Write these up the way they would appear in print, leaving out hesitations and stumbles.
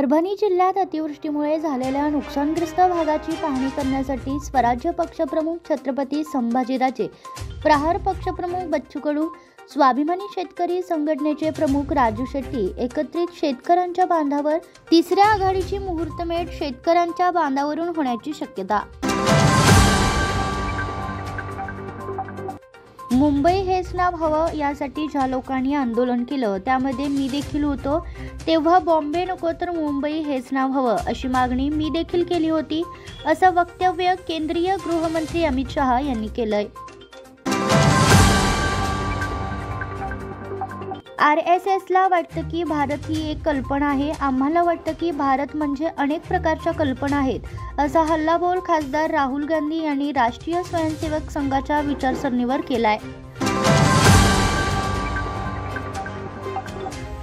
परभणी जिल्ह्यात अतिवृष्टीमुळे झालेल्या नुकसानग्रस्त भागाची पाहणी करण्यासाठी स्वराज्य पक्षप्रमुख छत्रपती संभाजीराजे, प्रहार पक्षप्रमुख बच्चू कडू, स्वाभिमानी शेतकरी संघटनेचे प्रमुख राजू शेट्टी एकत्रित शेतकऱ्यांच्या बांधावर तिसऱ्या आघाडीची मुहूर्तमेढ शेतकऱ्यांच्या बांधावरून होण्याची शक्यता। मुंबई हेच नाव हवं यासाठी ज्या लोकांनी आंदोलन केलं त्यामध्ये मी देखील होतो। तेव्हा बॉम्बे नको तर मुंबई हेच नाव हवं अशी मागणी मी देखील केली होती, असं वक्तव्य केंद्रीय गृहमंत्री अमित शहा यांनी केलंय। RSSला वाटतं की भारत ही एक कल्पना आहे, आम्हाला वाटतं की भारत म्हणजे अनेक प्रकारच्या कल्पना आहेत, असा हल्लाबोल खासदार राहुल गांधी यांनी राष्ट्रीय स्वयंसेवक संघाच्या विचारसरणीवर केलाय।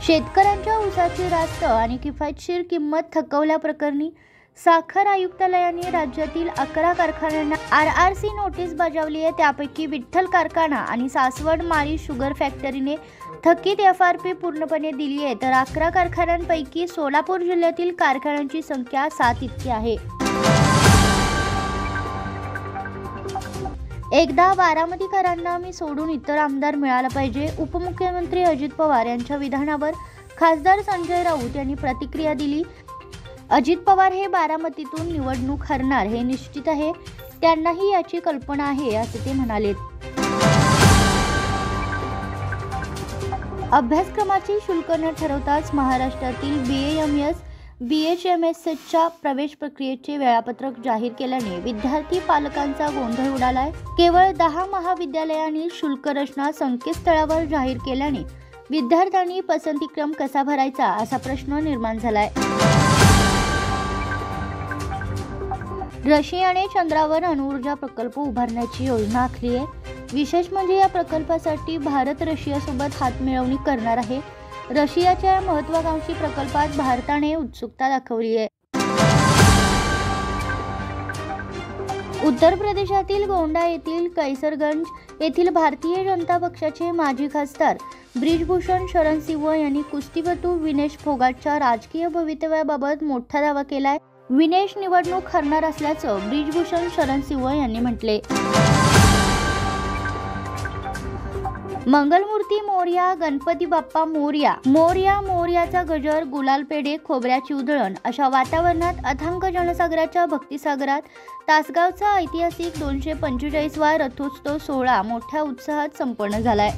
शेतकऱ्यांच्या ऊसाची रास्त आणि किफायतशीर किंमत थकवल्याप्रकरणी साखर आयुक्तालयाने राज्यातील 11 कारखान्यांना RRC नोटीस बजावली आहे। त्यापैकी विठ्ठल कारखाना आणि सासवड माळी शुगर फॅक्टरीने थकीत FRP पूर्णपणे दिली आहे, तर 11 कारखान्यांपैकी सोलापूर जिल्ह्यातील कारखान्यांची संख्या 7 इतकी आहे। एकदा बारामतीकरांना मी सोडून इतर आमदार मिळाला पाहिजे, उपमुख्यमंत्री अजित पवार यांच्या विधानावर खासदार संजय राऊत यांनी प्रतिक्रिया दिली। अजित पवार हे बारामतीतून निवडणूक हरणार हे निश्चित आहे, त्यांनाही याची कल्पना आहे असे ते म्हणाले। अभ्यासक्रमाची शुल्क न ठरवताच महाराष्ट्रातील BAMS BHMSच्या प्रवेश प्रक्रियेचे वेळापत्रक जाहीर केल्याने विद्यार्थी पालकांचा गोंधळ उडालाय। केवळ 10 महाविद्यालयांनी शुल्क रचना संकेतस्थळावर जाहीर केल्याने विद्यार्थ्यांनी पसंतीक्रम कसा भरायचा असा प्रश्न निर्माण झालाय। रशियाने चंद्रावर अणुऊर्जा प्रकल्प उभारण्याची योजना आखली आहे। विशेष म्हणजे या प्रकल्पासाठी भारत रशियासोबत हातमिळवणी करणार आहे। रशियाच्या या महत्त्वाकांक्षी प्रकल्पात भारताने उत्सुकता दाखवली आहे। उत्तर प्रदेशातील गोंडा येथील कैसरगंज येथील भारतीय जनता पक्षाचे माजी खासदार ब्रिजभूषण शरण सिंह यांनी कुस्तीपटू विनेश फोगाटच्या राजकीय भवितव्याबाबत मोठा दावा केलाय। विनेश निवडणूक हरणार असल्याचं ब्रिजभूषण शरण सिंह यांनी म्हटले। मंगलमूर्ती मोरया, गणपती बाप्पा मोरया, मोरया मोरयाचा गजर, गुलाल पेढे, खोबऱ्याची उधळण अशा वातावरणात अथांग जनसागराच्या भक्तिसागरात तासगावचा ऐतिहासिक 245वा रथोत्सव सोहळा मोठ्या उत्साहात संपन्न झालाय।